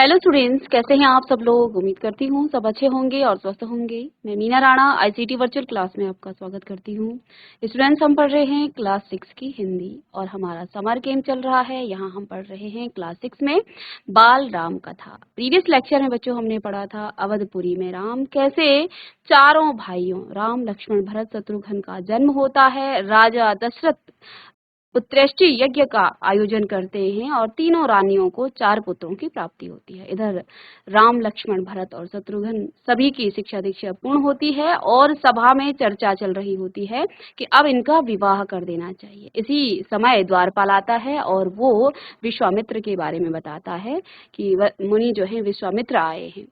Hello students, कैसे हैं आप सब लोग। उम्मीद करती हूँ सब अच्छे होंगे और स्वस्थ होंगे। मैं Meena Rana ICT virtual class में आपका स्वागत करती हूँ। स्टूडेंट्स, हम पढ़ रहे हैं क्लास 6 की हिंदी और हमारा समर कैंप चल रहा है। यहाँ हम पढ़ रहे हैं क्लास 6 में बाल राम कथा। प्रीवियस लेक्चर में बच्चों हमने पढ़ा था अवधपुरी में राम कैसे चारों भाइयों राम लक्ष्मण भरत शत्रुघ्न का जन्म होता है। राजा दशरथ उत्कृष्टि यज्ञ का आयोजन करते हैं और तीनों रानियों को 4 पुत्रों की प्राप्ति होती है। इधर राम लक्ष्मण भरत और शत्रुघ्न सभी की शिक्षा दीक्षा पूर्ण होती है और सभा में चर्चा चल रही होती है कि अब इनका विवाह कर देना चाहिए। इसी समय द्वारपाल आता है और वो विश्वामित्र के बारे में बताता है कि मुनि जो है विश्वामित्र आए हैं।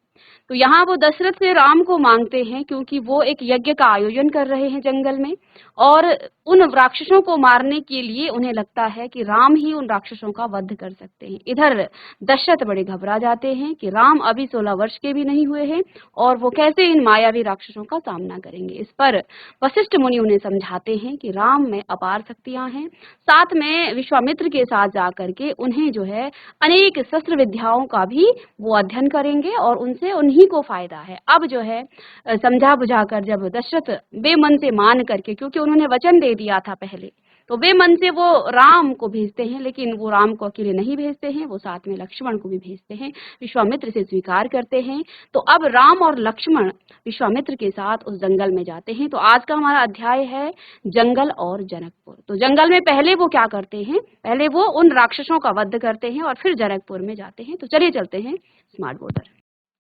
तो यहाँ वो दशरथ से राम को मांगते हैं क्योंकि वो एक यज्ञ का आयोजन कर रहे हैं जंगल में और उन राक्षसों को मारने के लिए उन्हें लगता है कि राम ही उन राक्षसों का वध कर सकते हैं। इधर दशरथ बड़े घबरा जाते हैं कि राम अभी 16 वर्ष के भी नहीं हुए हैं और वो कैसे इन मायावी राक्षसों का सामना करेंगे। इस पर वशिष्ठ मुनि उन्हें समझाते हैं कि राम में अपार शक्तियां हैं, साथ में विश्वामित्र के साथ जाकर के उन्हें जो है अनेक शस्त्र विद्याओं का भी वो अध्ययन करेंगे और उनसे उन्हीं को फायदा है। अब जो है समझा बुझाकर जब दशरथ बेमन से मान करके, क्योंकि उन्होंने वचन दे दिया था पहले, तो बेमन से वो राम को भेजते हैं, लेकिन वो राम को अकेले नहीं भेजते हैं, वो साथ में लक्ष्मण को भी भेजते हैं। विश्वामित्र से स्वीकार करते हैं। तो अब राम और लक्ष्मण विश्वामित्र के साथ उस जंगल में जाते हैं। तो आज का हमारा अध्याय है जंगल और जनकपुर। तो जंगल में पहले वो क्या करते हैं, पहले वो उन राक्षसों का वध करते हैं और फिर जनकपुर में जाते हैं। तो चलिए चलते हैं स्मार्ट बोर्ड पर।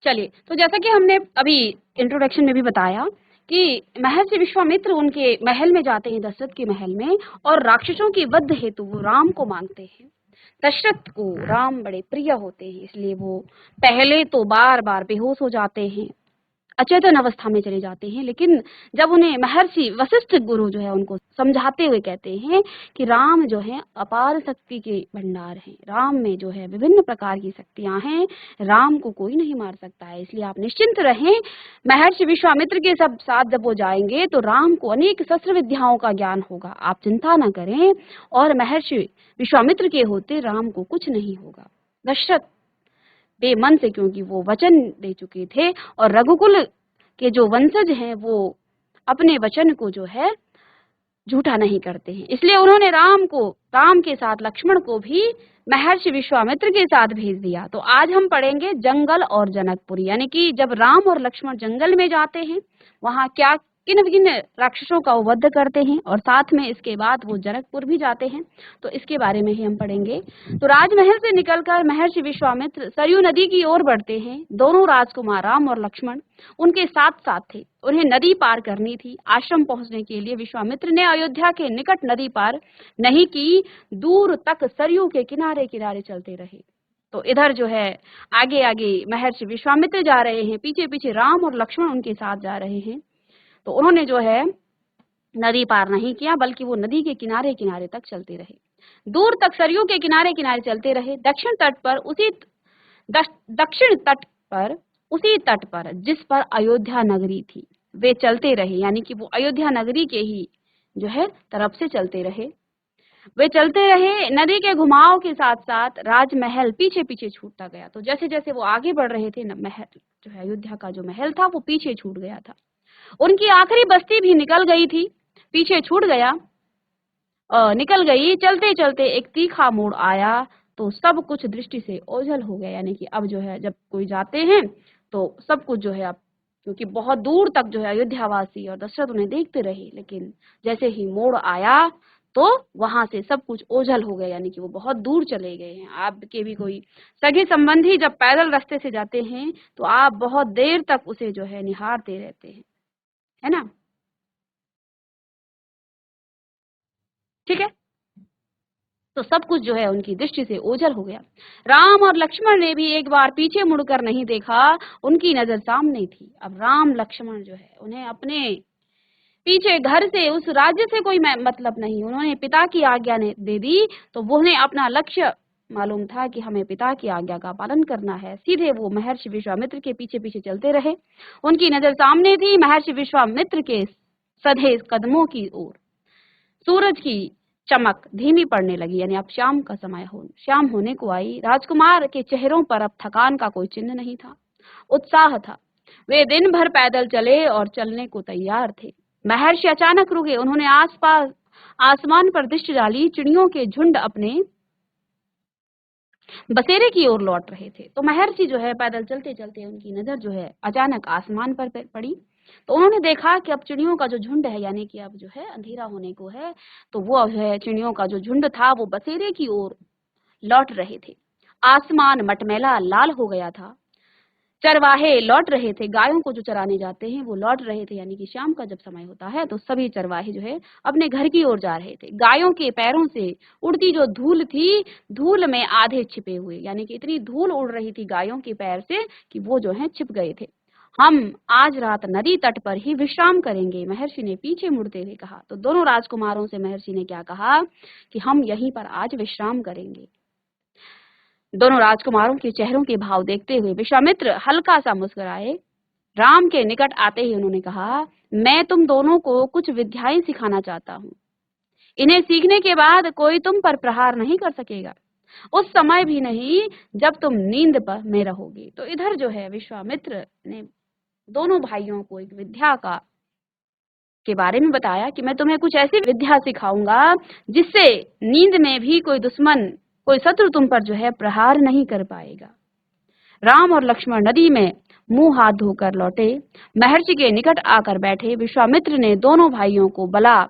चलिए, तो जैसा कि हमने अभी इंट्रोडक्शन में भी बताया कि महर्षि विश्वामित्र उनके महल में जाते हैं, दशरथ के महल में, और राक्षसों की वध हेतु वो राम को मांगते हैं। दशरथ को राम बड़े प्रिय होते हैं, इसलिए वो पहले तो बार बार बेहोश हो जाते हैं, अचेतन अवस्था में चले जाते हैं। लेकिन जब उन्हें महर्षि वशिष्ठ गुरु जो है उनको समझाते हुए कहते हैं कि राम जो है अपार शक्ति के भंडार हैं, राम में जो है विभिन्न प्रकार की शक्तियां हैं, राम को कोई नहीं मार सकता है, इसलिए आप निश्चिंत रहें। महर्षि विश्वामित्र के सब साथ जब वो जाएंगे तो राम को अनेक शस्त्र विद्याओं का ज्ञान होगा, आप चिंता न करें, और महर्षि विश्वामित्र के होते राम को कुछ नहीं होगा। दशरथ बेमन से, क्योंकि वो वचन दे चुके थे और रघुकुल के जो वंशज हैं वो अपने वचन को जो है झूठा नहीं करते हैं, इसलिए उन्होंने राम के साथ लक्ष्मण को भी महर्षि विश्वामित्र के साथ भेज दिया। तो आज हम पढ़ेंगे जंगल और जनकपुर, यानी कि जब राम और लक्ष्मण जंगल में जाते हैं वहां क्या किन किन राक्षसों का वो वध करते हैं, और साथ में इसके बाद वो जनकपुर भी जाते हैं। तो इसके बारे में ही हम पढ़ेंगे। तो राजमहल से निकलकर महर्षि विश्वामित्र सरयू नदी की ओर बढ़ते हैं। दोनों राजकुमार राम और लक्ष्मण उनके साथ साथ थे। उन्हें नदी पार करनी थी। आश्रम पहुंचने के लिए विश्वामित्र ने अयोध्या के निकट नदी पार नहीं की, दूर तक सरयू के किनारे किनारे चलते रहे। तो इधर जो है आगे आगे महर्षि विश्वामित्र जा रहे हैं, पीछे पीछे राम और लक्ष्मण उनके साथ जा रहे हैं। तो उन्होंने जो है नदी पार नहीं किया, बल्कि वो नदी के किनारे किनारे तक चलते रहे, दूर तक सरयू के किनारे किनारे चलते रहे। दक्षिण तट पर उसी तट पर जिस पर अयोध्या नगरी थी वे चलते रहे, यानी कि वो अयोध्या नगरी के ही जो है तरफ से चलते रहे। वे चलते रहे, नदी के घुमाव के साथ साथ राजमहल पीछे पीछे छूटता गया। तो जैसे जैसे वो आगे बढ़ रहे थे, महल जो है अयोध्या का जो महल था वो पीछे छूट गया था। उनकी आखिरी बस्ती भी निकल गई थी, पीछे छूट गया, निकल गई। चलते चलते एक तीखा मोड़ आया तो सब कुछ दृष्टि से ओझल हो गया, यानी कि अब जो है जब कोई जाते हैं तो सब कुछ जो है अब, क्योंकि बहुत दूर तक जो है अयोध्यावासी और दशरथ उन्हें देखते रहे, लेकिन जैसे ही मोड़ आया तो वहां से सब कुछ ओझल हो गया, यानी कि वो बहुत दूर चले गए हैं। आपके भी कोई सगे संबंधी जब पैदल रास्ते से जाते हैं तो आप बहुत देर तक उसे जो है निहारते रहते हैं, है ना। ठीक है, तो सब कुछ जो है उनकी दृष्टि से ओझल हो गया। राम और लक्ष्मण ने भी एक बार पीछे मुड़कर नहीं देखा, उनकी नजर सामने थी। अब राम लक्ष्मण जो है उन्हें अपने पीछे घर से, उस राज्य से कोई मतलब नहीं, उन्होंने पिता की आज्ञा ने दे दी, तो उन्हें अपना लक्ष्य मालूम था कि हमें पिता की आज्ञा का पालन करना है। सीधे वो महर्षि विश्वामित्र के पीछे पीछे चलते रहे। उनकी नजर सामने थी, महर्षि विश्वामित्र के सधे कदमों की ओर। सूरज की चमक धीमी पड़ने लगी, यानी अब शाम का समय शाम होने को आई। राजकुमार के चेहरों पर अब थकान का कोई चिन्ह नहीं था, उत्साह था। वे दिन भर पैदल चले और चलने को तैयार थे। महर्षि अचानक रुके। उन्होंने आसपास आसमान पर दृष्टि डाली। चिड़ियों के झुंड अपने बसेरे की ओर लौट रहे थे। तो महर्षि जो है पैदल चलते चलते उनकी नजर जो है अचानक आसमान पर पड़ी। तो उन्होंने देखा कि अब चिड़ियों का जो झुंड है, यानी कि अब जो है अंधेरा होने को है, तो वो अब है चिड़ियों का जो झुंड था वो बसेरे की ओर लौट रहे थे। आसमान मटमैला लाल हो गया था। चरवाहे लौट रहे थे। गायों को जो चराने जाते हैं वो लौट रहे थे, यानी कि शाम का जब समय होता है तो सभी चरवाहे जो है अपने घर की ओर जा रहे थे। गायों के पैरों से उड़ती जो धूल थी, धूल में आधे छिपे हुए, यानी कि इतनी धूल उड़ रही थी गायों के पैर से कि वो जो है छिप गए थे। हम आज रात नदी तट पर ही विश्राम करेंगे, महर्षि ने पीछे मुड़ते हुए कहा। तो दोनों राजकुमारों से महर्षि ने क्या कहा कि हम यहीं पर आज विश्राम करेंगे। दोनों राजकुमारों के चेहरों के भाव देखते हुए विश्वामित्र हल्का सा मुस्कुराए। राम के निकट आते ही उन्होंने कहा, मैं तुम दोनों को कुछ विद्याएं सिखाना चाहता हूँ। इन्हें सीखने के बाद कोई तुम पर प्रहार नहीं कर सकेगा, उस समय भी नहीं जब तुम नींद पर में रहोगे। तो इधर जो है विश्वामित्र ने दोनों भाइयों को एक विद्या के बारे में बताया कि मैं तुम्हें कुछ ऐसी विद्या सिखाऊंगा जिससे नींद में भी कोई दुश्मन, कोई शत्रु तुम पर जो है प्रहार नहीं कर पाएगा। राम और लक्ष्मण नदी में मुंह हाथ धोकर लौटे, महर्षि के निकट आकर बैठे। विश्वामित्र ने दोनों भाइयों को बला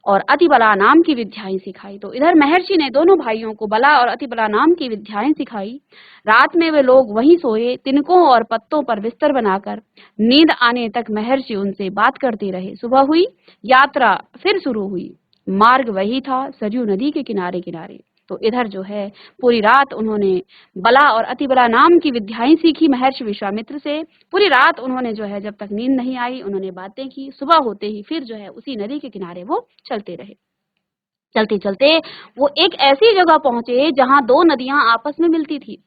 और अतिबला नाम की विद्याएं सिखाई। तो इधर महर्षि ने दोनों भाइयों को बला और अतिबला नाम की विद्याएं सिखाई। रात में वे लोग वहीं सोए, तिनकों और पत्तों पर बिस्तर बनाकर। नींद आने तक महर्षि उनसे बात करते रहे। सुबह हुई, यात्रा फिर शुरू हुई। मार्ग वही था, सरयू नदी के किनारे किनारे। तो इधर जो है पूरी रात उन्होंने बला और अतिबला नाम की विद्याएं सीखी महर्षि विश्वामित्र से। पूरी रात उन्होंने जो है जब तक नींद नहीं आई उन्होंने बातें की। सुबह होते ही फिर जो है उसी नदी के किनारे वो चलते रहे। चलते चलते वो एक ऐसी जगह पहुंचे जहां दो नदियां आपस में मिलती थी।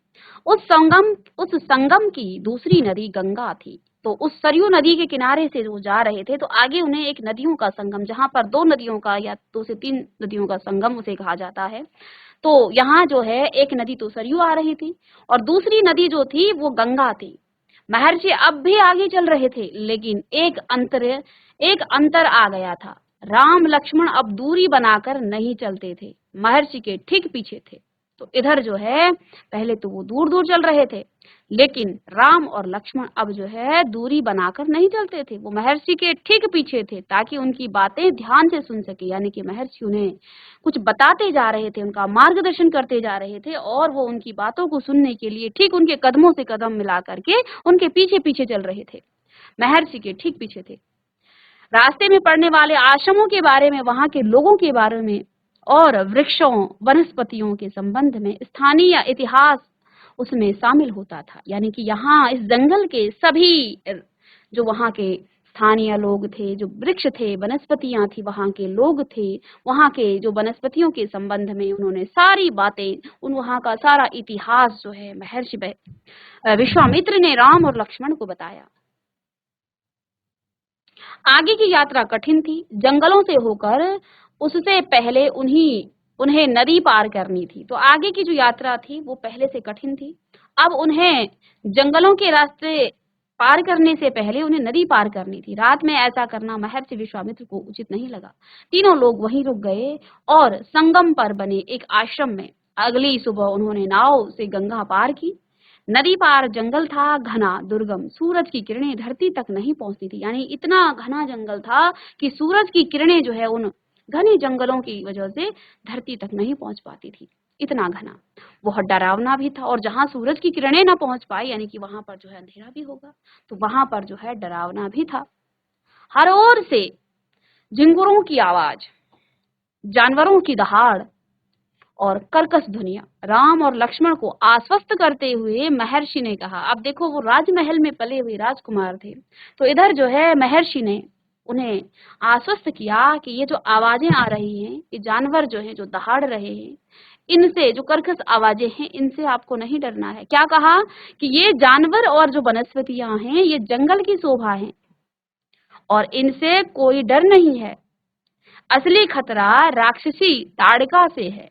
उस संगम की दूसरी नदी गंगा थी। तो उस सरयू नदी के किनारे से वो जा रहे थे तो आगे उन्हें एक नदियों का संगम, जहां पर दो नदियों का या 2 से 3 नदियों का संगम उसे कहा जाता है, तो यहाँ जो है एक नदी तो सरयू आ रही थी और दूसरी नदी जो थी वो गंगा थी। महर्षि अब भी आगे चल रहे थे, लेकिन एक अंतर आ गया था। राम लक्ष्मण अब दूरी बनाकर नहीं चलते थे, महर्षि के ठीक पीछे थे। तो इधर जो है पहले तो वो दूर दूर चल रहे थे, लेकिन राम और लक्ष्मण अब जो है दूरी बनाकर नहीं चलते थे, वो महर्षि के ठीक पीछे थे ताकि उनकी बातें ध्यान से सुन सके। यानी कि महर्षि उन्हें कुछ बताते जा रहे थे, उनका मार्गदर्शन करते जा रहे थे और वो उनकी बातों को सुनने के लिए ठीक उनके कदमों से कदम मिला करके उनके पीछे पीछे चल रहे थे, महर्षि के ठीक पीछे थे। रास्ते में पड़ने वाले आश्रमों के बारे में, वहां के लोगों के बारे में और वृक्षों वनस्पतियों के संबंध में स्थानीय इतिहास उसमें शामिल होता था। यानी कि यहाँ इस जंगल के सभी जो वहाँ के स्थानीय लोग थे, जो वृक्ष थे, वनस्पतियां थी, वहाँ के लोग थे, वहाँ के जो वनस्पतियों के संबंध में उन्होंने सारी बातें, उन वहाँ का सारा इतिहास जो है महर्षि विश्वामित्र ने राम और लक्ष्मण को बताया। आगे की यात्रा कठिन थी, जंगलों से होकर उससे पहले उन्हें नदी पार करनी थी। तो आगे की जो यात्रा थी वो पहले से कठिन थी। अब उन्हें जंगलों के रास्ते पार करने से पहले उन्हें नदी पार करनी थी। रात में ऐसा करना महर्षि विश्वामित्र को उचित नहीं लगा। तीनों लोग वहीं रुक गए और संगम पर बने एक आश्रम में अगली सुबह उन्होंने नाव से गंगा पार की। नदी पार जंगल था, घना, दुर्गम, सूरज की किरणें धरती तक नहीं पहुंचती थी। यानी इतना घना जंगल था कि सूरज की किरणें जो है उन घने जंगलों की वजह से धरती तक नहीं पहुंच पाती थी, इतना घना। बहुत डरावना भी था और जहां सूरज की किरणें ना पहुंच पाई यानी कि वहां पर जो है अंधेरा भी होगा, तो वहां पर जो है डरावना भी था। हर ओर से झिंगुरों की आवाज, जानवरों की दहाड़ और कर्कश ध्वनियां। राम और लक्ष्मण को आश्वस्त करते हुए महर्षि ने कहा, अब देखो वो राजमहल में पले हुए राजकुमार थे, तो इधर जो है महर्षि ने उन्हें आश्वस्त किया कि ये जो आवाजें आ रही हैं, ये जानवर जो हैं जो दहाड़ रहे हैं, इनसे जो कर्कश आवाजें हैं इनसे आपको नहीं डरना है। क्या कहा कि ये जानवर और जो वनस्पतियां हैं ये जंगल की शोभा है और इनसे कोई डर नहीं है। असली खतरा राक्षसी ताड़का से है।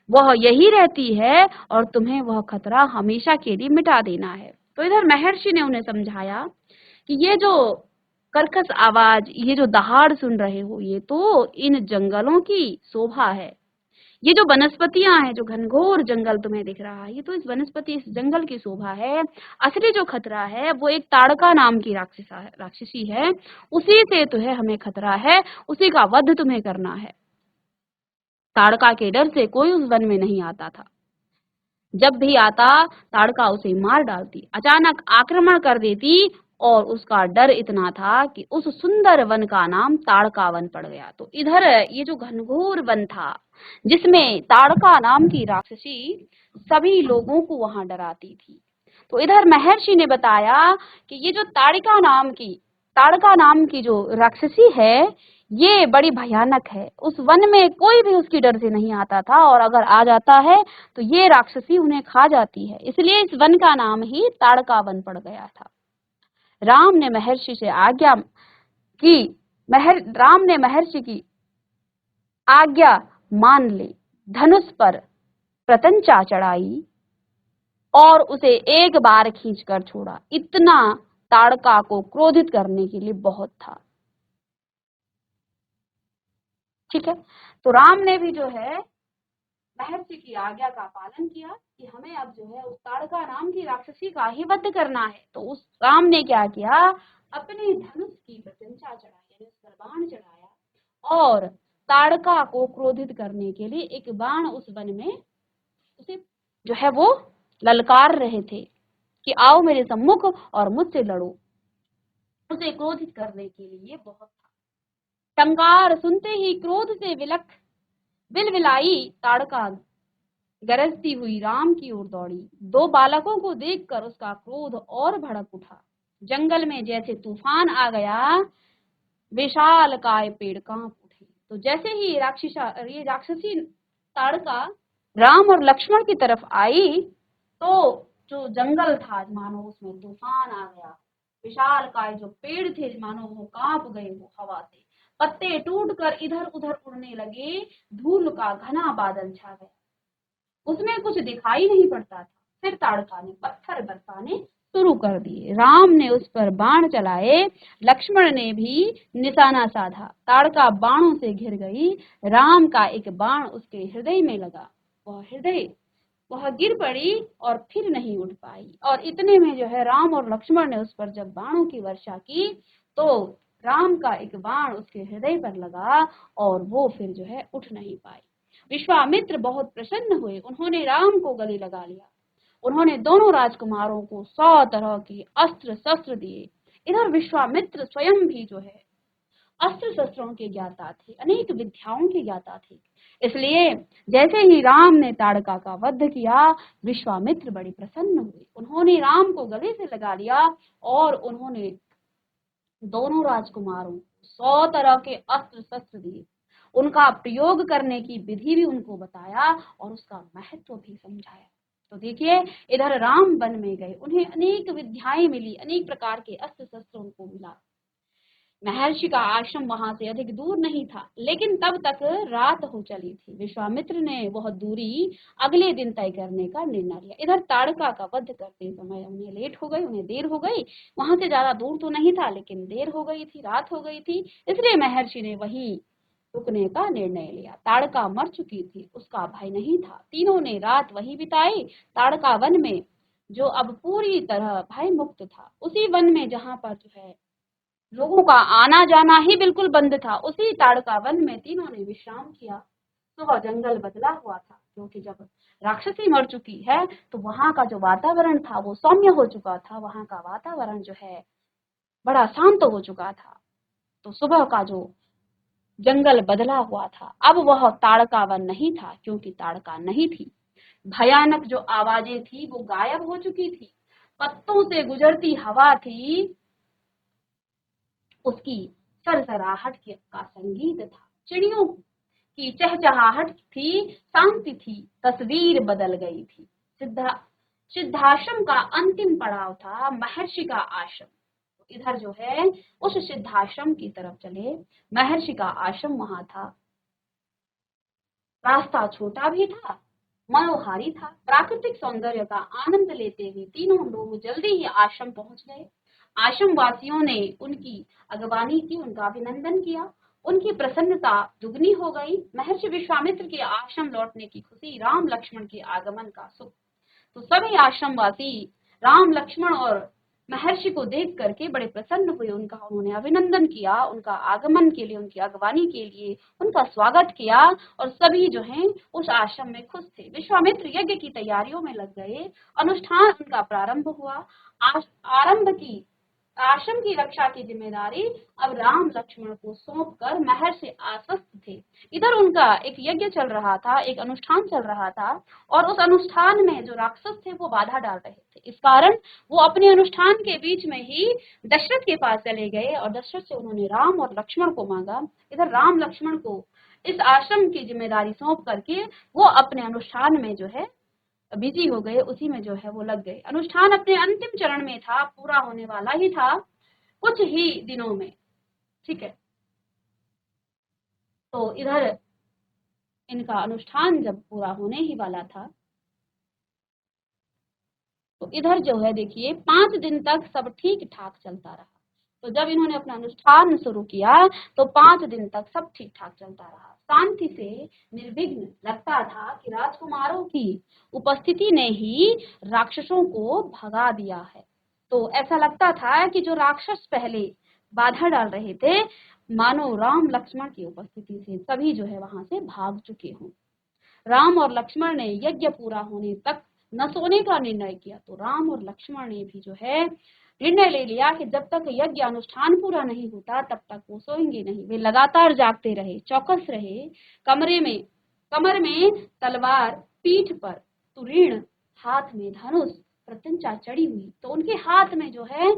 वह यही रहती है और तुम्हें वह खतरा हमेशा के लिए मिटा देना है। तो इधर महर्षि ने उन्हें समझाया कि ये जो कर्कश आवाज, ये जो दहाड़ सुन रहे हो, ये तो इन जंगलों की शोभा है। ये जो वनस्पतियां हैं, जो घनघोर जंगल तुम्हें दिख रहा है, ये तो इस जंगल की शोभा है। असली जो खतरा है वो एक ताड़का नाम की राक्षसी है। उसी से तुम्हें हमें खतरा है, उसी का वध तुम्हें करना है। ताड़का के डर से कोई उस वन में नहीं आता था। जब भी आता, ताड़का उसे मार डालती, अचानक आक्रमण कर देती, और उसका डर इतना था कि उस सुंदर वन का नाम ताड़का वन पड़ गया। तो इधर ये जो घनघोर वन था, जिसमें ताड़का नाम की राक्षसी सभी लोगों को वहां डराती थी। तो इधर महर्षि ने बताया कि ये जो ताड़का नाम की जो राक्षसी है, ये बड़ी भयानक है। उस वन में कोई भी उसकी डर से नहीं आता था, और अगर आ जाता है तो ये राक्षसी उन्हें खा जाती है। इसलिए इस वन का नाम ही ताड़का वन पड़ गया था। राम ने महर्षि से आज्ञा की राम ने महर्षि की आज्ञा मान ली, धनुष पर प्रत्यंचा चढ़ाई और उसे एक बार खींचकर छोड़ा। इतना ताड़का को क्रोधित करने के लिए बहुत था। ठीक है, तो राम ने भी जो है महर्षि की आज्ञा का पालन किया कि हमें अब जो है उस ताड़का नाम की राक्षसी का ही वध करना है। तो उस राम ने क्या किया, अपने धनुष की प्रत्यंचा चढ़ाई, यानी उस पर बाण चढ़ाया, और ताड़का को क्रोधित करने के लिए एक बाण उस वन में उसे जो है वो ललकार रहे थे कि आओ मेरे सम्मुख और मुझसे लड़ो। उसे क्रोधित करने के लिए बहुत था। टंकार सुनते ही क्रोध से विलविलाई ताड़का गरजती हुई राम की ओर दौड़ी। दो बालकों को देखकर उसका क्रोध और भड़क उठा। जंगल में जैसे तूफान आ गया, विशाल काय पेड़ कांप उठे। तो जैसे ही ये राक्षसी ताड़का राम और लक्ष्मण की तरफ आई, तो जो जंगल था मानो उसमें तूफान आ गया। विशाल काय जो पेड़ थे मानो वो कांप गए, वो हवा से पत्ते टूटकर इधर उधर उड़ने लगे। धूल का घना बादल छा गया, उसमें कुछ दिखाई नहीं पड़ता था। फिर ताड़का ने पत्थर बरसाने शुरू कर दिए। राम ने उस पर बाण चलाए, लक्ष्मण ने भी निशाना साधा। ताड़का बाणों से घिर गई। राम का एक बाण उसके हृदय में लगा, वह गिर पड़ी और फिर नहीं उठ पाई। और इतने में जो है राम और लक्ष्मण ने उस पर जब बाणों की वर्षा की, तो राम का एक बाण उसके हृदय पर लगा और वो फिर जो है उठ नहीं पाई। विश्वामित्र बहुत प्रसन्न हुए, उन्होंने राम को गले लगा लिया। उन्होंने दोनों राजकुमारों को 100 तरह की अस्त्र शस्त्र दिए। इधर विश्वामित्र स्वयं भी जो है अस्त्र शस्त्रों के ज्ञाता थे, अनेक विद्याओं के ज्ञाता थे। इसलिए जैसे ही राम ने ताड़का का वध किया, विश्वामित्र बड़े प्रसन्न हुए। उन्होंने राम को गले से लगा लिया और उन्होंने दोनों राजकुमारों को 100 तरह के अस्त्र शस्त्र दिए। उनका प्रयोग करने की विधि भी उनको बताया और उसका महत्व भी समझाया। तो देखिए, इधर राम वन में गए, उन्हें अनेक विद्याएं मिली, अनेक प्रकार के अस्त्र शस्त्र उनको मिला। महर्षि का आश्रम वहां से अधिक दूर नहीं था, लेकिन तब तक रात हो चली थी। विश्वामित्र ने वह दूरी अगले दिन तय करने का निर्णय लिया। इधर ताड़का का वध करते समय उन्हें लेट हो गई, उन्हें देर हो गई। वहां से ज्यादा दूर तो नहीं था, लेकिन देर हो गई थी, रात हो गई थी। इसलिए महर्षि ने वहीं रुकने का निर्णय लिया। ताड़का मर चुकी थी, उसका भय नहीं था। तीनों ने रात वहीं बिताई, ताड़का वन में, जो अब पूरी तरह भय मुक्त था। उसी वन में जहाँ पर जो है लोगों का आना जाना ही बिल्कुल बंद था, उसी ताड़का वन में तीनों ने विश्राम किया। सुबह जंगल बदला हुआ था, क्योंकि जब राक्षसी मर चुकी है तो वहां का जो वातावरण था वो सौम्य हो चुका था। वहां का वातावरण जो है बड़ा शांत हो चुका था। तो सुबह का जो जंगल बदला हुआ था, अब वह ताड़का वन नहीं था, क्योंकि ताड़का नहीं थी। भयानक जो आवाजें थी वो गायब हो चुकी थी। पत्तों से गुजरती हवा थी, उसकी सरसराहट का संगीत था। चिड़ियों की चहचहाहट थी, शांति थी। तस्वीर बदल गई थी। सिद्धाश्रम का अंतिम पड़ाव था महर्षि का आश्रम। इधर जो है उस सिद्धाश्रम की तरफ चले। महर्षि का आश्रम वहां था। रास्ता छोटा भी था, मनोहारी था। प्राकृतिक सौंदर्य का आनंद लेते हुए तीनों लोग जल्दी ही आश्रम पहुंच गए। आश्रम वासियों ने उनकी अगवानी की, उनका अभिनंदन किया। उनकी प्रसन्नता दुगनी हो गई। महर्षि विश्वामित्र के आश्रम लौटने की खुशी, राम लक्ष्मण के आगमन का सुख। तो सभी आश्रमवासी राम लक्ष्मण और महर्षि को देख करके बड़े प्रसन्न हुए। उन्होंने अभिनंदन किया, उनका आगमन के लिए, उनकी अगवानी के लिए उनका स्वागत किया और सभी जो हैं उस आश्रम में खुश थे। विश्वामित्र यज्ञ की तैयारियों में लग गए। अनुष्ठान उनका प्रारंभ हुआ। आरंभ की आश्रम की रक्षा की जिम्मेदारी अब राम लक्ष्मण को सौंपकर महर्षि आश्वस्त थे। इधर उनका एक यज्ञ चल रहा था, एक अनुष्ठान चल रहा था और उस अनुष्ठान में जो राक्षस थे वो बाधा डाल रहे थे। इस कारण वो अपने अनुष्ठान के बीच में ही दशरथ के पास चले गए और दशरथ से उन्होंने राम और लक्ष्मण को मांगा। इधर राम लक्ष्मण को इस आश्रम की जिम्मेदारी सौंप करके वो अपने अनुष्ठान में जो है बिजी हो गए, उसी में जो है वो लग गए। अनुष्ठान अपने अंतिम चरण में था, पूरा होने वाला ही था कुछ ही दिनों में। ठीक है, तो इधर इनका अनुष्ठान जब पूरा होने ही वाला था तो इधर जो है देखिए 5 दिन तक सब ठीक ठाक चलता रहा। तो जब इन्होंने अपना अनुष्ठान शुरू किया तो 5 दिन तक सब ठीक ठाक चलता रहा। शांति से निर्विघ्न लगता था कि राजकुमारों की उपस्थिति ने ही राक्षसों को भगा दिया है। तो ऐसा लगता था कि जो राक्षस पहले बाधा डाल रहे थे, मानो राम लक्ष्मण की उपस्थिति से सभी जो है वहां से भाग चुके हों। राम और लक्ष्मण ने यज्ञ पूरा होने तक न सोने का निर्णय किया। तो राम और लक्ष्मण ने भी जो है निर्णय ले लिया कि जब तक यज्ञ अनुष्ठान पूरा नहीं होता तब तक वो सोएंगे नहीं। वे लगातार जागते रहे, चौकस रहे। कमर में तलवार, पीठ पर तुरीण, हाथ में धनुष, प्रत्यंचा चढ़ी हुई। तो उनके हाथ में जो है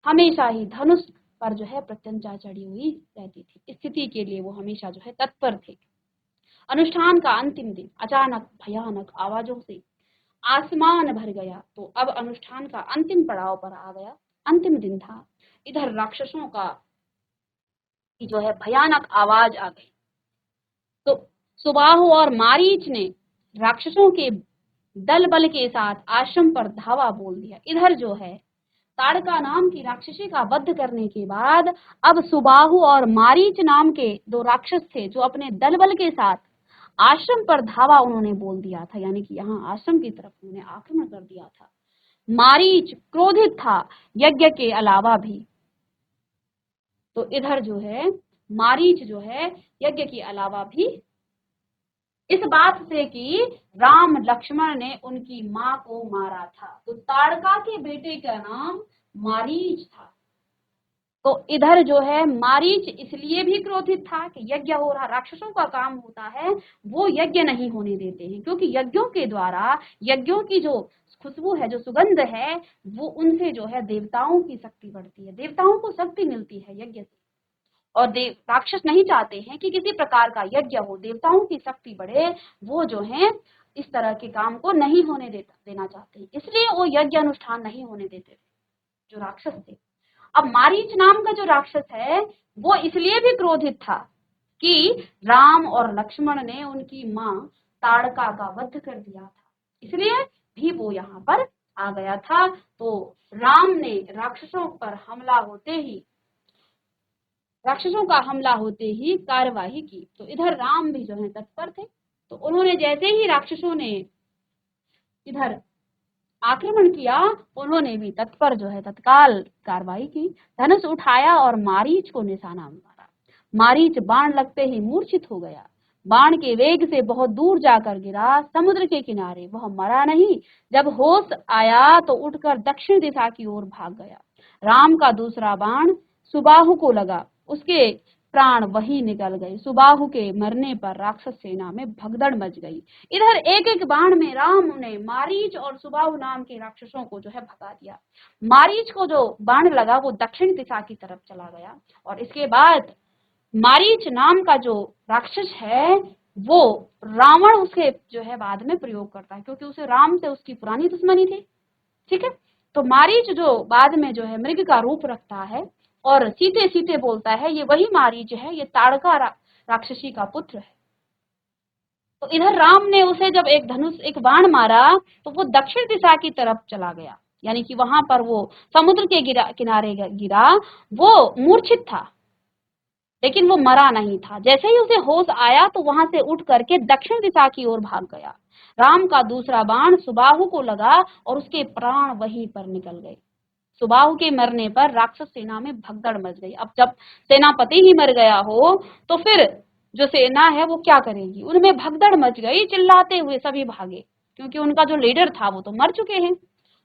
हमेशा ही धनुष पर जो है प्रत्यंचा चढ़ी हुई रहती थी। स्थिति के लिए वो हमेशा जो है तत्पर थे। अनुष्ठान का अंतिम दिन अचानक भयानक आवाजों से आसमान भर गया। तो अब अनुष्ठान का अंतिम पड़ाव पर आ गया, अंतिम दिन था। इधर राक्षसों का जो है भयानक आवाज आ गई। तो सुबाहु और मारीच ने राक्षसों के दल बल के साथ आश्रम पर धावा बोल दिया। इधर जो है ताड़का नाम की राक्षसी का वध करने के बाद अब सुबाहु और मारीच नाम के 2 राक्षस थे जो अपने दल बल के साथ आश्रम पर धावा उन्होंने बोल दिया था, यानी कि यहाँ आश्रम की तरफ उन्होंने आक्रमण कर दिया था। मारीच क्रोधित था यज्ञ के अलावा भी। तो इधर जो है मारीच जो है यज्ञ के अलावा भी इस बात से कि राम लक्ष्मण ने उनकी मां को मारा था। तो ताड़का के बेटे का नाम मारीच था। तो इधर जो है मारीच इसलिए भी क्रोधित था कि यज्ञ हो रहा, राक्षसों का काम होता है, वो यज्ञ नहीं होने देते हैं, क्योंकि यज्ञों के द्वारा यज्ञों की जो खुशबू है, जो सुगंध है, वो उनसे जो है देवताओं की शक्ति बढ़ती है, देवताओं को शक्ति मिलती है यज्ञ से। और राक्षस नहीं चाहते हैं कि किसी प्रकार का यज्ञ हो, देवताओं की शक्ति बढ़े। वो जो है इस तरह के काम को नहीं होने देना चाहते, इसलिए वो यज्ञ अनुष्ठान नहीं होने देते थे जो राक्षस थे। अब मारीच नाम का जो राक्षस है वो इसलिए भी क्रोधित था कि राम और लक्ष्मण ने उनकी मां ताड़का का वध कर दिया था, इसलिए भी वो यहाँ पर आ गया था। तो राम ने राक्षसों का हमला होते ही कार्यवाही की। तो इधर राम भी जो है तत्पर थे। तो उन्होंने जैसे ही राक्षसों ने इधर आक्रमण किया, उन्होंने भी तत्पर जो है तत्काल कार्रवाई की। धनुष उठाया और मारीच को निशाना मारा। मारीच बाण लगते ही मूर्छित हो गया। बाण के वेग से बहुत दूर जाकर गिरा समुद्र के किनारे। वह मरा नहीं। जब होश आया तो उठकर दक्षिण दिशा की ओर भाग गया। राम का दूसरा बाण सुबाहु को लगा, उसके प्राण वही निकल गए। सुबाहु के मरने पर राक्षस सेना में भगदड़ मच गई। इधर एक एक बाण में राम ने मारीच और सुबाहु नाम के राक्षसों को जो है भगा दिया। मारीच को जो बाण लगा वो दक्षिण दिशा की तरफ चला गया और इसके बाद मारीच नाम का जो राक्षस है वो रावण उसके जो है बाद में प्रयोग करता है, क्योंकि उसे राम से उसकी पुरानी दुश्मनी थी। ठीक है, तो मारीच जो बाद में जो है मृग का रूप रखता है और सीते सीते बोलता है, ये वही मारीच है, ये ताड़का राक्षसी का पुत्र है। तो इधर राम ने उसे जब एक धनुष एक बाण मारा तो वो दक्षिण दिशा की तरफ चला गया, यानी कि वहां पर वो समुद्र के किनारे गिरा। वो मूर्छित था लेकिन वो मरा नहीं था। जैसे ही उसे होश आया तो वहां से उठ करके दक्षिण दिशा की ओर भाग गया। राम का दूसरा बाण सुबाहु को लगा और उसके प्राण वहीं पर निकल गए। सुबाहु के मरने पर राक्षस सेना में भगदड़ मच गई। अब जब सेनापति ही मर गया हो तो फिर जो सेना है वो क्या करेगी, उनमें भगदड़ मच गई। चिल्लाते हुए सभी भागे क्योंकि उनका जो लीडर था वो तो मर चुके हैं,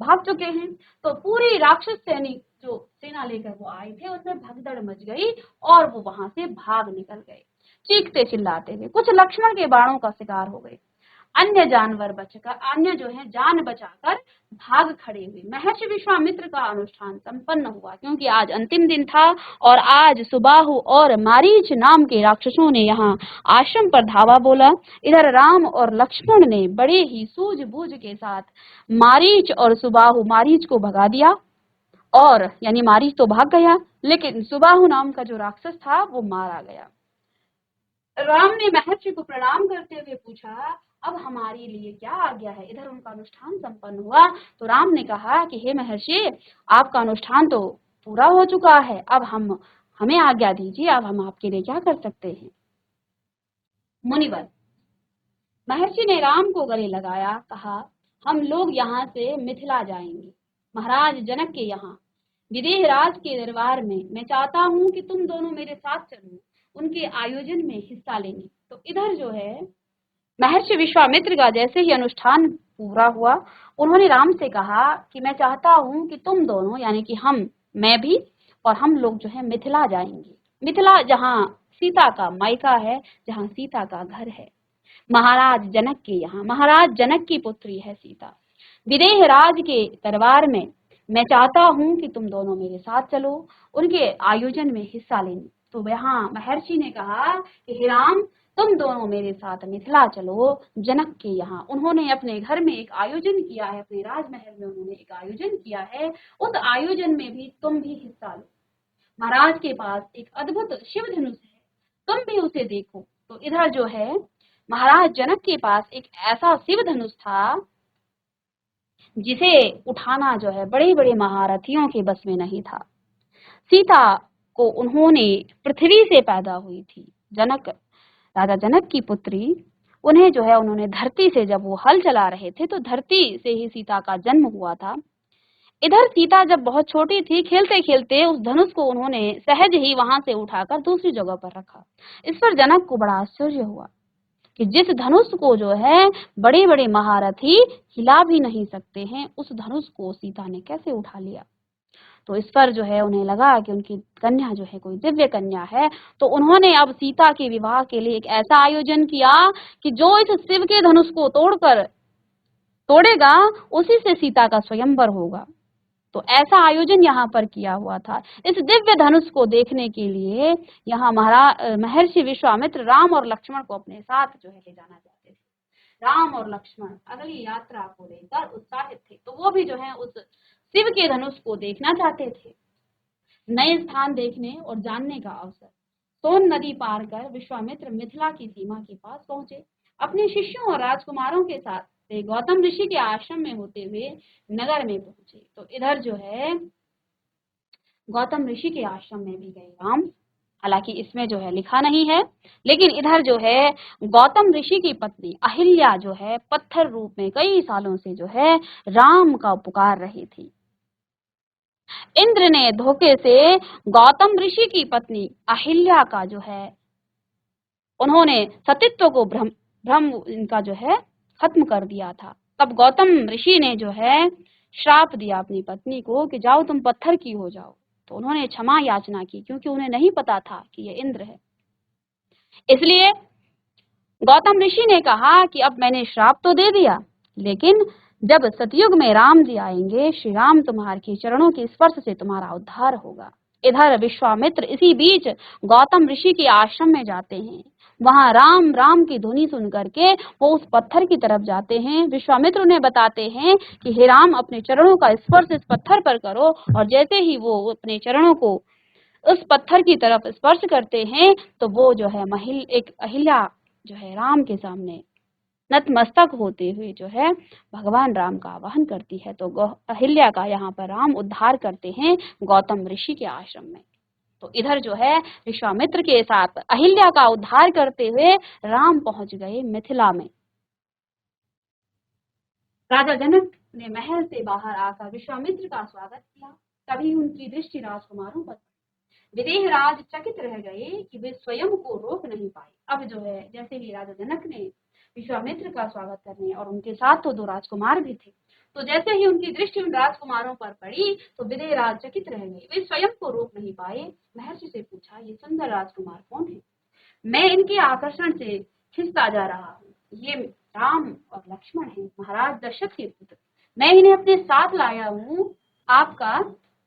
भाग चुके हैं। तो पूरी राक्षस सैनिक जो सेना लेकर वो आए थे उनमें भगदड़ मच गई और वो वहां से भाग निकल गए चीखते चिल्लाते हुए। कुछ लक्ष्मण के बाणों का शिकार हो गए, अन्य जानवर बचकर अन्य जो है जान बचाकर भाग खड़े हुए। महर्षि विश्वामित्र का अनुष्ठान संपन्न हुआ क्योंकि आज अंतिम दिन था और आज सुबाहु और मारीच नाम के राक्षसों ने यहाँ आश्रम पर धावा बोला। इधर राम और लक्ष्मण ने बड़े ही सूझबूझ के साथ मारीच और सुबाहु मारीच को भगा दिया और यानी मारीच तो भाग गया लेकिन सुबाहु नाम का जो राक्षस था वो मारा गया। राम ने महर्षि को प्रणाम करते हुए पूछा, अब हमारे लिए क्या आज्ञा है। इधर उनका अनुष्ठान संपन्न हुआ तो राम ने कहा कि हे महर्षि, आपका अनुष्ठान तो पूरा हो चुका है, अब हमें आज्ञा दीजिए, अब हम आपके लिए क्या कर सकते हैं। मुनिवर, महर्षि ने राम को गले लगाया, कहा हम लोग यहाँ से मिथिला जाएंगे, महाराज जनक के यहाँ विदेह राज के दरबार में। मैं चाहता हूँ कि तुम दोनों मेरे साथ चलो, उनके आयोजन में हिस्सा लेंगे। तो इधर जो है महर्षि विश्वामित्र का जैसे ही अनुष्ठान पूरा हुआ उन्होंने राम से कहा कि मैं चाहता हूँ कि तुम दोनों यानी कि मैं भी और हम लोग जो है मिथिला जाएंगे। मिथिला जहाँ सीता का मायका है, जहाँ सीता का घर है, महाराज जनक के यहाँ। महाराज जनक की पुत्री है सीता। विदेह राज के दरबार में मैं चाहता हूँ कि तुम दोनों मेरे साथ चलो, उनके आयोजन में हिस्सा लेंगे। तो यहाँ महर्षि ने कहा कि हे राम, तुम दोनों मेरे साथ मिथिला चलो जनक के यहाँ। उन्होंने अपने घर में एक आयोजन किया है, अपने राजमहल में उन्होंने एक आयोजन किया है, उस आयोजन में भी तुम भी हिस्सा लो। महाराज के पास एक अद्भुत शिव धनुष है, तुम भी उसे देखो। तो इधर जो है महाराज जनक के पास एक ऐसा शिव धनुष था जिसे उठाना जो है बड़े बड़े महारथियों के बस में नहीं था। सीता को उन्होंने पृथ्वी से पैदा हुई थी, राजा जनक की पुत्री। उन्हें जो है उन्होंने धरती से, जब वो हल चला रहे थे तो धरती से ही सीता का जन्म हुआ था। इधर सीता जब बहुत छोटी थी, खेलते खेलते उस धनुष को उन्होंने सहज ही वहां से उठाकर दूसरी जगह पर रखा। इस पर जनक को बड़ा आश्चर्य हुआ कि जिस धनुष को जो है बड़े बड़े महारथी हिला भी नहीं सकते हैं, उस धनुष को सीता ने कैसे उठा लिया। तो इस पर जो है उन्हें लगा कि उनकी कन्या जो है कोई दिव्य कन्या है। तो उन्होंने अब सीता के विवाह के लिए एक ऐसा आयोजन किया कि जो इस शिव के धनुष को तोड़ेगा उसी से सीता का स्वयंवर होगा। तो ऐसा आयोजन यहाँ पर किया हुआ था। इस दिव्य धनुष को देखने के लिए यहाँ महर्षि विश्वामित्र राम और लक्ष्मण को अपने साथ जो है ले जाना चाहते थे। राम और लक्ष्मण अगली यात्रा को लेकर उत्साहित थे, तो वो भी जो है उस शिव के धनुष को देखना चाहते थे। नए स्थान देखने और जानने का अवसर। सोन नदी पार कर विश्वामित्र मिथिला की सीमा के पास पहुंचे। अपने शिष्यों और राजकुमारों के साथ वे गौतम ऋषि के आश्रम में होते हुए नगर में पहुंचे। तो इधर जो है गौतम ऋषि के आश्रम में भी गए राम, हालांकि इसमें जो है लिखा नहीं है, लेकिन इधर जो है गौतम ऋषि की पत्नी अहिल्या जो है पत्थर रूप में कई सालों से जो है राम का पुकार रही थी। इंद्र ने धोखे से गौतम ऋषि की पत्नी अहिल्या का जो है उन्होंने सतीत्व को भ्रम इनका जो है खत्म कर दिया था। तब गौतम ऋषि ने जो है श्राप दिया अपनी पत्नी को कि जाओ तुम पत्थर की हो जाओ। तो उन्होंने क्षमा याचना की क्योंकि उन्हें नहीं पता था कि ये इंद्र है। इसलिए गौतम ऋषि ने कहा कि अब मैंने श्राप तो दे दिया, लेकिन जब सतयुग में राम जी आएंगे, श्री राम तुम्हारे के चरणों के स्पर्श से तुम्हारा उद्धार होगा। इधर विश्वामित्र इसी बीच गौतम ऋषि के आश्रम में जाते हैं। वहां राम राम की ध्वनि सुन करके वो उस पत्थर की तरफ जाते हैं। विश्वामित्र उन्हें बताते हैं कि हे राम, अपने चरणों का स्पर्श इस पत्थर पर करो। और जैसे ही वो अपने चरणों को उस पत्थर की तरफ स्पर्श करते हैं तो वो जो है एक अहिल्या जो है राम के सामने नतमस्तक होते हुए जो है भगवान राम का आवाहन करती है। तो अहिल्या का यहाँ पर राम उद्धार करते हैं गौतम ऋषि के आश्रम में। तो इधर जो है विश्वामित्र के साथ अहिल्या का उद्धार करते हुए राम पहुंच गए मिथिला में। राजा जनक ने महल से बाहर आकर विश्वामित्र का स्वागत किया। तभी उनकी दृष्टि राजकुमारों पर। विदेहराज चकित रह गए कि वे स्वयं को रोक नहीं पाए। अब जो है जैसे ही राजा जनक ने विश्वामित्र का स्वागत करने, और उनके साथ तो 2 राजकुमार भी थे, तो जैसे ही उनकी दृष्टि उन राजकुमारों पर पड़ी तो विदेहराज चकित रह गए। वे स्वयं को रोक नहीं पाए। महर्षि से पूछा, ये सुंदर राजकुमार कौन है? मैं इनके आकर्षण से खिंचता जा रहा हूँ। ये राम और लक्ष्मण हैं, महाराज दशरथ के पुत्र। मैं इन्हें अपने साथ लाया हूँ, आपका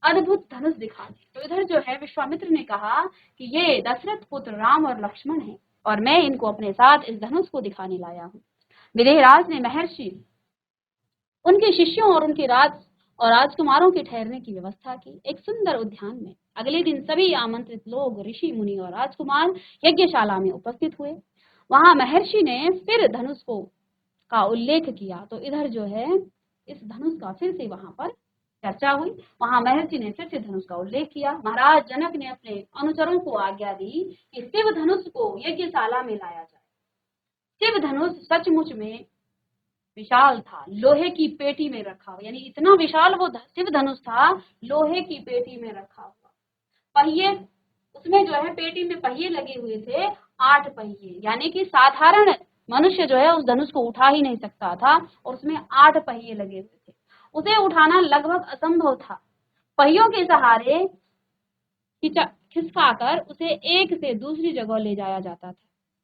अद्भुत धनुष दिखा दे। तो इधर जो है विश्वामित्र ने कहा कि ये दशरथ पुत्र राम और लक्ष्मण हैं और मैं इनको अपने साथ इस धनुष को दिखाने लाया हूँ। विदेहराज ने महर्षि उनके शिष्यों और उनके राजकुमारों के ठहरने की व्यवस्था की एक सुंदर उद्यान में। अगले दिन सभी आमंत्रित लोग, ऋषि मुनि और राजकुमार यज्ञशाला में उपस्थित हुए। वहां महर्षि ने फिर धनुष का उल्लेख किया। तो इधर जो है इस धनुष का फिर से वहां पर चर्चा हुई। वहां महर्षि ने फिर से धनुष का उल्लेख किया। महाराज जनक ने अपने अनुचरों को आज्ञा दी कि शिव धनुष को यज्ञशाला में लाया जाए। शिव धनुष सचमुच में विशाल था, लोहे की पेटी में रखा हुआ, यानी इतना विशाल वो शिव धनुष था, लोहे की पेटी में रखा हुआ। पहिए उसमें जो है पेटी में पहिए लगे हुए थे, 8 पहिए, यानी कि साधारण मनुष्य जो है उस धनुष को उठा ही नहीं सकता था, और उसमें 8 पहिए लगे हुए थे। उसे उठाना लगभग असंभव था। पहियों के सहारे खिसकाकर उसे एक से दूसरी जगह ले जाया जाता था।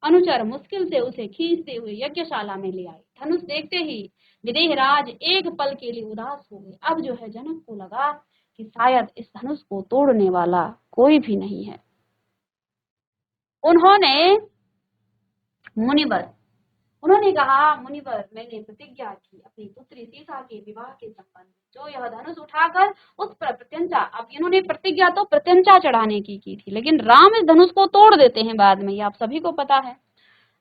अनुचर मुश्किल से उसे खींचते हुए यज्ञशाला में ले आए। धनुष देखते ही विदेहराज एक पल के लिए उदास हो गए। अब जो है जनक को लगा कि शायद इस धनुष को तोड़ने वाला कोई भी नहीं है। उन्होंने कहा, मुनिवर, मैंने प्रतिज्ञा की अपनी पुत्री सीता के विवाह के संबंध में, जो यह धनुष उठाकर उस पर प्रत्यंचा, अब इन्होंने प्रतिज्ञा तो प्रत्यंचा चढ़ाने की थी, लेकिन राम इस धनुष को तोड़ देते हैं बाद में, ये आप सभी को पता है।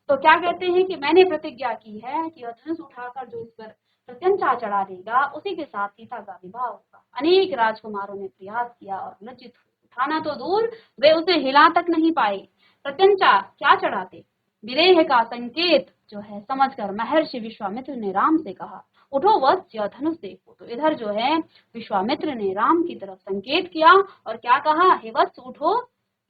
तो क्या कहते हैं कि मैंने प्रतिज्ञा की है कि यह धनुष उठाकर जो इस पर प्रत्यंचा चढ़ा देगा उसी के साथ सीता का विवाह होगा। अनेक राजकुमारों ने प्रयास किया और लज्जित हुए। उठाना तो दूर, वे उसे हिला तक नहीं पाए। प्रत्यंचा क्या चढ़ाते? विदेह का संकेत जो है समझकर महर्षि विश्वामित्र ने राम से कहा, उठो वत्स, यह धनुष देखो। तो इधर जो है विश्वामित्र ने राम की तरफ संकेत किया और क्या कहा, हे वत्स उठो।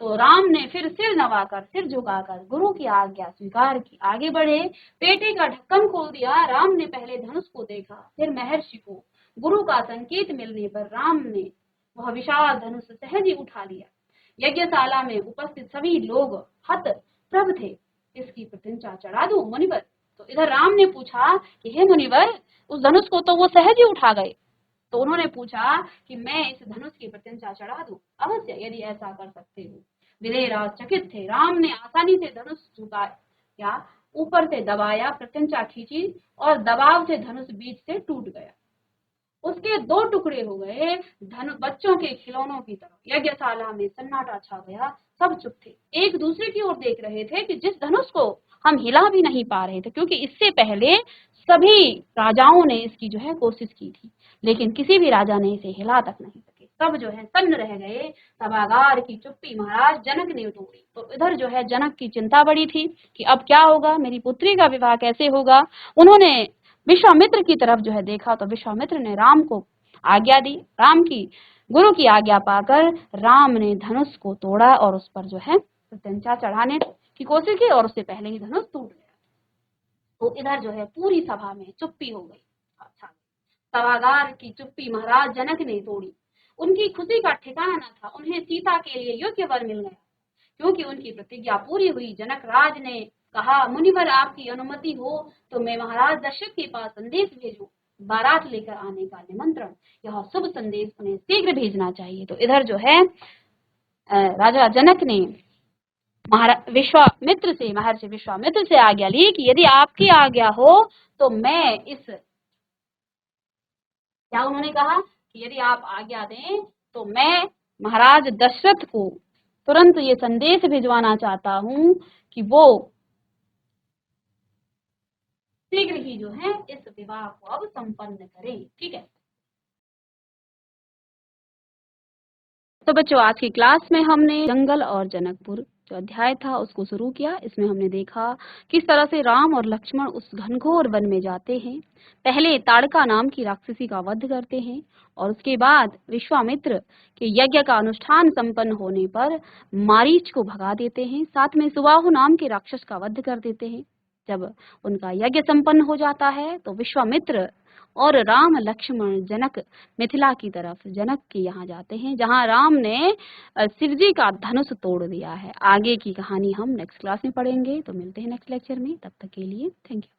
तो राम ने फिर सिर झुकाकर गुरु की आज्ञा स्वीकार की, आगे बढ़े। पेटी का ढक्कन खोल दिया। राम ने पहले धनुष को देखा, फिर महर्षि को। गुरु का संकेत मिलने पर राम ने वह विशाल धनुष सहज ही उठा लिया। यज्ञशाला में उपस्थित सभी लोग हतप्रभ थे। इसकी प्रत्यंचा चढ़ा दूं मुनिवर? तो इधर राम ने पूछा कि हे मुनिवर, उस धनुष को तो वो सहज ही उठा गए। तो उन्होंने पूछा कि मैं इस धनुष की प्रत्यंचा चढ़ा दूं? अवश्य, यदि ऐसा कर सकते हो। विदेहराज चकित थे। राम ने आसानी से धनुष झुकाया, ऊपर से दबाया, प्रत्यंचा खींची और दबाव से धनुष बीच से टूट गया। उसके 2 टुकड़े हो गए, बच्चों के खिलौनों की तरह। यज्ञशाला में सन्नाटा छा गया। सब चुप थे, एक दूसरे की ओर देख रहे थे कि जिस धनुष को हम हिला भी नहीं पा रहे थे, क्योंकि इससे पहले सभी राजाओं ने इसकी जो है कोशिश की थी, लेकिन किसी भी राजा ने इसे हिला तक नहीं सके। सब जो है सन्न रह गए। सभागार की चुप्पी महाराज जनक ने तोड़ी। तो इधर जो है जनक की चिंता बड़ी थी कि अब क्या होगा, मेरी पुत्री का विवाह कैसे होगा। उन्होंने विश्वामित्र की तरफ जो है देखा तो विश्वामित्र ने राम को आज्ञा दी। राम की गुरु की आज्ञा पाकर राम ने धनुष को तोड़ा और उस पर जो है प्रत्यंचा चढ़ाने की कोशिश की, और उससे पहले ही धनुष टूट गया। तो इधर जो है पूरी सभा में चुप्पी हो गई। अच्छा, सभागार की चुप्पी महाराज जनक ने तोड़ी। उनकी खुशी का ठिकाना न था। उन्हें सीता के लिए योग्य वर मिल गया, क्योंकि उनकी प्रतिज्ञा पूरी हुई। जनक राज ने कहा, मुनिवर, आपकी अनुमति हो तो मैं महाराज दशरथ के पास संदेश भेजूं, बारात लेकर आने का निमंत्रण। यह शुभ संदेश उन्हें शीघ्र भेजना चाहिए। तो इधर जो है राजा जनक ने महर्षि विश्वामित्र से आज्ञा ली कि यदि आपकी आज्ञा हो तो मैं इस, क्या उन्होंने कहा कि यदि आप आज्ञा दें तो मैं महाराज दशरथ को तुरंत ये संदेश भिजवाना चाहता हूं कि वो शीघ्र ही जो है इस विवाह को अब संपन्न करें। ठीक है, तो बच्चों आज की क्लास में हमने जंगल और जनकपुर जो अध्याय था उसको शुरू किया। इसमें हमने देखा किस तरह से राम और लक्ष्मण उस घनघोर वन में जाते हैं। पहले ताड़का नाम की राक्षसी का वध करते हैं और उसके बाद विश्वामित्र के यज्ञ का अनुष्ठान संपन्न होने पर मारीच को भगा देते हैं। साथ में सुबाहु नाम के राक्षस का वध कर देते हैं। जब उनका यज्ञ संपन्न हो जाता है तो विश्वामित्र और राम लक्ष्मण जनक मिथिला की तरफ जनक के यहाँ जाते हैं, जहाँ राम ने शिव जी का धनुष तोड़ दिया है। आगे की कहानी हम नेक्स्ट क्लास में पढ़ेंगे। तो मिलते हैं नेक्स्ट लेक्चर में, तब तक के लिए थैंक यू।